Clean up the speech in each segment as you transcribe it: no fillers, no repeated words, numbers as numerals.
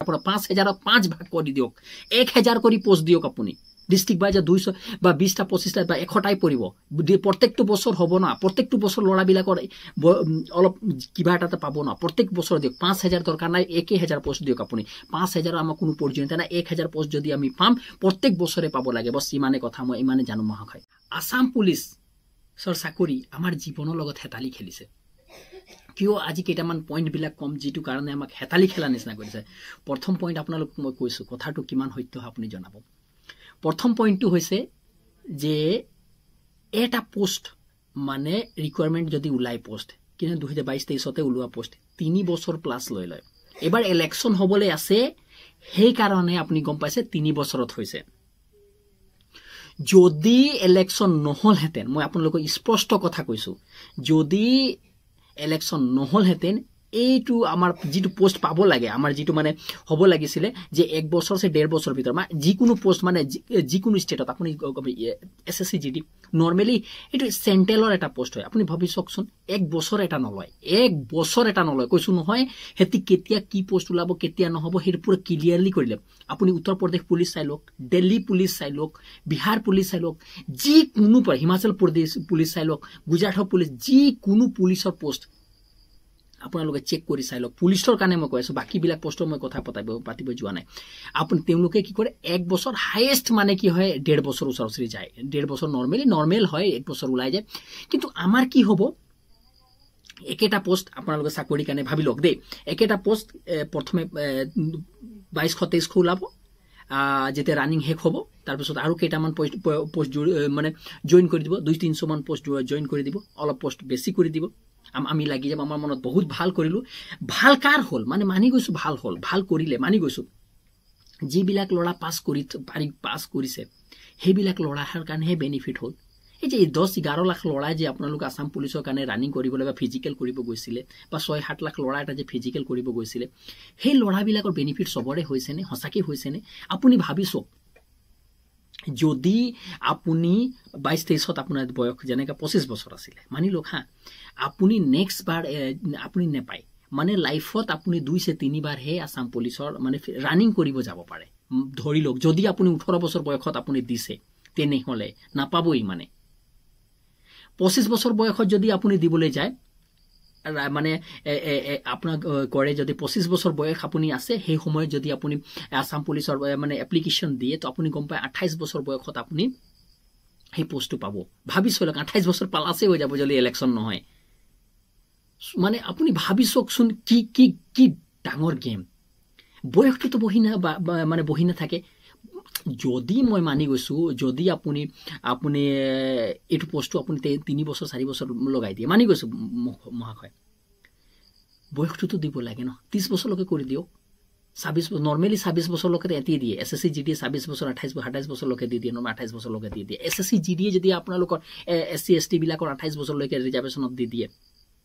আপোনাৰ 5000ক 5 ভাগ কৰি দিয়ক 1000 কৰি পোষ্ট দিয়ক আপুনি ডিস্ট্ৰিক্ট বাইজে 200 বা 20টা 25টা বা 100টাই পৰিব প্ৰত্যেকটো বছৰ হ'ব না প্ৰত্যেকটো বছৰ লৰাবিলাকৰ অলপ কিবা এটা পাব না প্ৰত্যেক বছৰ দিয়ক 5000 দৰকাৰ নাই 1000 পোষ্ট দিয়ক আপুনি 5000 আমাৰ কোনো প্ৰয়োজন নাই 1000 পোষ্ট যদি আমি পাম প্ৰত্যেক বছৰে পাব লাগে বস ইমানে কথা মই ইমানে জানো মহাশয় আসাম পুলিচ সৰ চাকৰি আমাৰ জীৱনৰ লগত হেতালি খেলিছে কিয় আজি কেইটামান পইণ্ট বিলাক কম যেটো কাৰণে আমাক হেতালি খেলা নিচিনা কৰিছে প্ৰথম পইণ্ট আপোনালোক মই কৈছো কথাটো কিমান সত্য আপুনি জনাব প্ৰথম পইণ্টটো হৈছে যে এটা পোষ্ট মানে ৰিকোয়াৰমেন্ট যদি উলাই পোষ্ট কিনে 2022-23 তে উলোৱা পোষ্ট 3 বছৰ প্লাস লৈ লয় এবাৰ ইলেকশন হ'বলৈ আছে সেই কাৰণে আপুনি গম পাইছে 3 বছৰত হৈছে যদি ইলেকশন নহল হেতেন মই আপোনালোকক স্পষ্ট কথা কৈছো যদি ইলেকশন নহল হেতেন এইটো আমাৰ যেটো পোষ্ট পাব লাগে আমাৰ যেটো মানে হ'ব লাগিছিল যে 1 বছৰ সে 1.5 বছৰ ভিতৰ মানে যিকোনো পোষ্ট মানে যিকোনো ষ্টেটত আপুনি এসএসসি জিডি নৰমালি এটো সেন্ট্ৰেলৰ এটা পোষ্ট হয় আপুনি ভাবি চকচোন 1 বছৰ এটা নলয় 1 বছৰ এটা নলয় কৈছো নহয় হেতি কেতিয়া কি পোষ্ট উলাব কেতিয়া নহব হেৰ পুৰা ক্লিয়াৰলি কৰিলে আপুনি উত্তৰ প্ৰদেশ পুলিচ চাই লওক দিল্লী পুলিচ চাই লওক বিহাৰ পুলিচ চাই লওক যি কোনো پر হিমাচল প্ৰদেশ পুলিচ চাই লওক গুজৰাট পুলিচ যি কোনো পুলিচৰ পোষ্ট আপোনালোকে চেক কৰি চাই লওক পুলিচৰ কাৰণে মই কৈছো বাকি বিলাক পোষ্টৰ মই কথা পাতিব যোৱা নাই আপুনি তেওঁলোকে কি কৰে 1 বছৰ হাইয়েস্ট মানে কি হয় 1.5 বছৰ ওচৰচৰি যায় 1.5 বছৰ নৰমাল হয় 1 বছৰ ওলাই যায় কিন্তু আমাৰ কি হ'ব একেটা পোষ্ট আপোনালোকে চাকৰি কাৰণে ভাবি লওক দে একেটা পোষ্ট প্ৰথমে 22-23 খোলাব যেতে ৰানিং হেক হ'ব তাৰ পিছত আৰু কেইটামান পোষ্ট মানে জয়েন কৰি দিব 200-300 মান পোষ্ট জয়েন কৰি দিব অলপ পোষ্ট বেছি কৰি দিব আমি লাগি যাম আমাৰ মনত বহুত ভাল কৰিলো ভাল কাৰ হল মানে মানি গৈছো ভাল হল ভাল কৰিলে মানি গৈছো যি বিলাক লৰা পাছ কৰিছে সেই বিলাক লৰাৰ কাৰণে বেনিফিট হল এই যে 10-11 লাখ লৰা যে আপোনালোক আসাম পুলিচৰ কাৰণে ৰানিং কৰিবলৈ বা ফিজিক্যাল কৰিব গৈছিলে বা 6-7 লাখ লৰা এটা যে ফিজিক্যাল কৰিব গৈছিলে সেই লৰা বিলাকৰ বেনিফিট সবৰে হৈছে নে হসাকি হৈছে নে আপুনি ভাবিছো যদি আপুনি 22-23 আপোনাৰ বয়স যেনেকা 25 বছৰ আছিল মানি লখা আপুনি নেক্সট বাৰ আপুনি নেপায় মানে লাইফত আপুনি 2-3 বাৰ হে আসাম পুলিচৰ মানে ৰানিং কৰিব যাব পাৰে ধৰি লওক যদি আপুনি 18 বছৰ বয়সত আপুনি দিছে তেনে হলে নাপাবই মানে 25 বছৰ বয়সত যদি আপুনি দিবলৈ যায় মানে আপোনাৰ কৰে যদি 25 বছৰ বয়স আপুনি আছে সেই সময়ত যদি আপুনি আসাম পুলিচৰ মানে এপ্লিকেশন দিয়ে তো আপুনি গম পায় 28 বছৰ বয়সত আপুনি সেই পোষ্টটো পাব ভাবিছলক 28 বছৰ পালাছে হৈ যাব যদি ইলেকশন নহয় মানে আপুনি ভাবিছকচোন কি ডাঙৰ গেম বয়সটো তো বহিনা মানে বহিনা থাকে যদি মই মানি গৈছো যদি আপুনি এটো পোষ্টটো আপুনি 3 বছৰ 4 বছৰ লগাই দিয়ে মানি গৈছো মহাশয় বয়সটো তো দিব লাগে ন 30 বছৰ লকে কৰি দিও 26 নৰমালি 26 বছৰ লকে এতি দিয়ে এসএসসি জিডি 26 বছৰ 28 বছৰ লকে দি দিয়ে ন 28 বছৰ লকে দি দিয়ে এসএসসি জিডি যদি আপোনালোকৰ এসসি এসটি বিলাকৰ 28 বছৰ লকে ৰিজাৰ্ভেশনত দি দিয়ে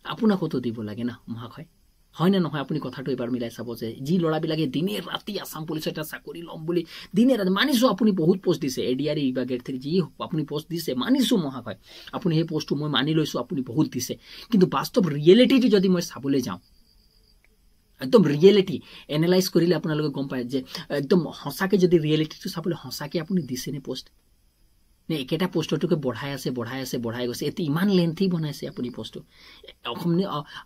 আপোনাক তো দিব লাগে না মহাশয় হয় না নহয় আপুনি কথাটো এবাৰ মিলাই চাব যে জি লৰা বিলাকে দিনে ৰাতি আসাম পুলিচৰ এটা চাকৰি লম বুলি দিনে ৰাতি মানিছো আপুনি বহুত পোষ্ট দিছে এডিআরই বা গেট 3 জি আপুনি পোষ্ট দিছে মানিছো মহাশয় আপুনি সেই পোষ্টটো মই মানি লৈছো আপুনি বহুত দিছে কিন্তু বাস্তৱ ৰিয়েলিটিটো যদি মই চাবলৈ যাওঁ একদম ৰিয়েলিটি এনালাইজ কৰিলে আপোনালোকে গম পায় যে একদম হসাকে যদি ৰিয়েলিটিটো চাবলৈ হসাকে আপুনি দিছে নে পোষ্ট নে একেটা পোষ্টটোকে বঢ়াই গৈছে এতি ইমান লেন্থি বনাইছে আপুনি পোষ্ট অসমনি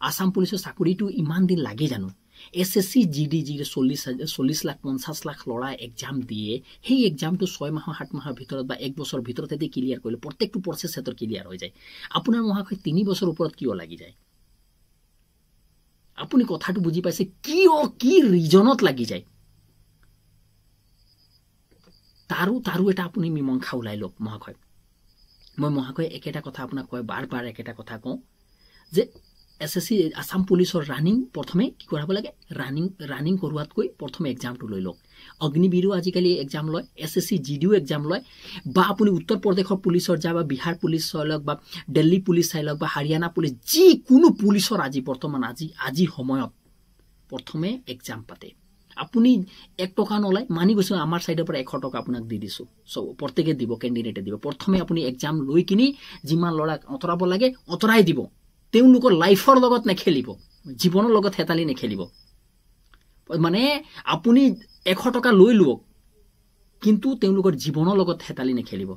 আসাম পুলিচৰ চাকৰিটো ইমান দিন লাগি জানো এসএসসি জিডি 40 লাখ 50 লাখ লৰা এক্সাম দিয়ে সেই এক্সামটো 6 মাহ 7 মাহৰ ভিতৰত বা 1 বছৰ ভিতৰত এতি ক্লিয়াৰ কৰিলে প্ৰত্যেকটো প্ৰসেস হেতৰ ক্লিয়াৰ হৈ যায় আপোনাৰ মহাশয় 3 বছৰ ওপৰত কিয় লাগি যায় আপুনি কথাটো বুজি পাইছে কি ৰিজনত লাগি যায় তাৰু এটা আপুনি মিমংখা উলাই লওক মহাশয় মই মহাশয় একেটা কথা আপোনাক কয় বাৰ একেটা কথা কওঁ যে এসএসসি আসাম পুলিচৰ ৰানিং প্ৰথমে কি কৰাব লাগে ৰানিং কৰোৱাতকৈ প্ৰথমে এক্সামটো লৈ লওক অগ্নিবীৰো আজিকালি এক্সাম লয় এসএসসি জিডিও এক্সাম লয় বা আপুনি উত্তৰ প্ৰদেশৰ পুলিচৰ যা বা বিহাৰ পুলিচ চাইলক বা দিল্লী পুলিচ চাইলক বা হাৰিয়ানা পুলিচ যি কোনো পুলিচৰ আজি বৰ্তমান আজি সময়ত প্ৰথমে এক্সাম পাতে আপুনি 1 টকা নলাই মানি গৈছো আমাৰ সাইডৰ পৰা 100 টকা আপোনাক দি দিছো সো প্ৰত্যেকে দিব ক্যান্ডিডেটে দিব প্ৰথমে আপুনি এক্সাম লৈ কিনি যিমান লৰা অতৰাব লাগে অতৰাই দিব তেওঁলোকৰ লাইফৰ লগত নেখেলিব জীৱনৰ লগত হেতালি নেখেলিব মানে আপুনি 100 টকা লৈ লওক কিন্তু তেওঁলোকৰ জীৱনৰ লগত হেতালি নেখেলিব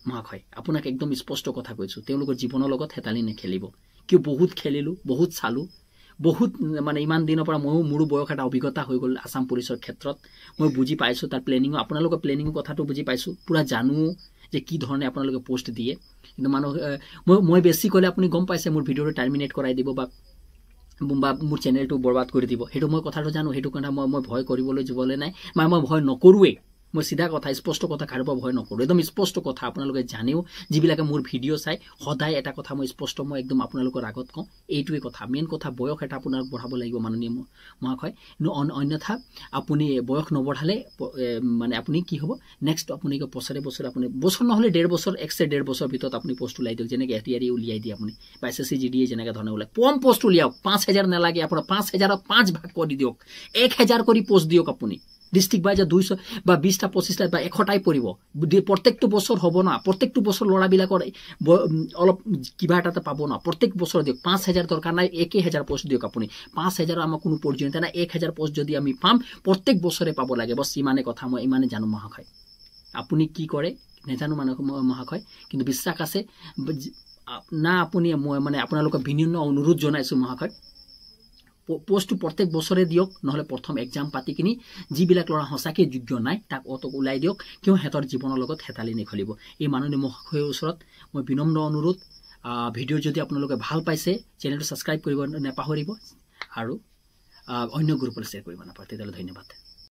মহাশয় আপোনাক একদম স্পষ্ট কথা কৈছো তেওঁলোকৰ জীৱনৰ লগত হেতালি নেখেলিব কিয় বহুত খেলিলো বহুত চালো বহুত মানে ইমান দিনৰ পৰা মোৰো বয়স এটা অভিজ্ঞতা হৈ গ'ল আসাম পুলিচৰ ক্ষেত্ৰত মই বুজি পাইছো তাৰ প্লেনিং আপোনালোকৰ প্লেনিং কথাটো বুজি পাইছো পুৰা জানো যে কি ধৰণে আপোনালোকে পোষ্ট দিয়ে কিন্তু মানুহ মই বেছি কলে আপুনি গম পাইছে মোৰ ভিডিঅটো টাৰ্মিনেট কৰাই দিব বা মোৰ চেনেলটো বৰবাদ কৰি দিব হেতু মই কথাটো জানো হেতু কথা মই ভয় কৰিবলৈ যাবলৈ নাই মই ভয় নকৰোৱে মই সিধা কথা স্পষ্ট কথা কাৰোব ভয় নকৰো একদম স্পষ্ট কথা আপোনালোকে জানেও যিবিলাকে মোৰ ভিডিঅ চাই সদায় এটা কথা মই স্পষ্ট মই একদম আপোনালোকৰ আগত কওঁ এইটোৱে কথা মেইন কথা বয়স এটা আপোনাক বঢ়াব লাগিব মাননীয় মহাশয় অন্যথা আপুনি বয়স নবঢ়ালে মানে আপুনি কি হ'ব নেক্সট আপুনি বছৰে আপুনি বছৰ নহলে 1.5 বছৰ 1.5 বছৰ ভিতৰত আপুনি পোষ্ট উলাই দিয়ক যেনেকৈ এটিআৰি উলিয়াই দিয়ে আপুনি বা এছএছসি জিডিএ যেনেকৈ ধৰণে উলাই কম পোষ্ট উলিয়াওক 5000 নালাগে আপোনাৰ 5000ক 5 ভাগ কৰি দিয়ক 1000 কৰি পোষ্ট দিয়ক আপুনি ডিস্ট্ৰিক্ট বাই 200 বা 20টা 25টা বা 100টাই পৰিব প্ৰত্যেকটো বছৰ হ'ব না প্ৰত্যেকটো বছৰ লৰাবিলাকৰ অলপ কিবা এটা পাব না প্ৰত্যেক বছৰ দিয়ক 5000 দৰকাৰ নাই 1000 পোষ্ট দিয়ক আপুনি 5000 আমাৰ কোনো প্ৰয়োজন নাই 1000 পোষ্ট যদি আমি পাম প্ৰত্যেক বছৰে পাব লাগে বস ইমানে কথা মই ইমানে জানো মহাশয় আপুনি কি কৰে নেজানো মহাশয় কিন্তু বিশ্বাস আছে না আপুনি মই মানে আপোনালোকক বিনম্ৰ অনুৰোধ জনাইছো মহাশয় পোস্টটো প্ৰত্যেক বছৰে দিয়ক নহলে প্ৰথম এক্সাম পাতি কিনি যিবিলাক লৰা হসাকে যোগ্য নাই তাক অতক উলাই দিয়ক কিয় হেতৰ জীৱনৰ লগত হেতালি নেখলিব এই মাননীয় মহাশয়ৰ ওচৰত মই বিনম্ৰ অনুৰোধ ভিডিঅ যদি আপোনালোকে ভাল পাইছে চেনেলটো সাবস্ক্ৰাইব কৰিব নাপাহৰিব আৰু অন্য গ্ৰুপলৈ শ্বেয়াৰ কৰিব নাপাহৰিব তেতিয়ালৈ ধন্যবাদ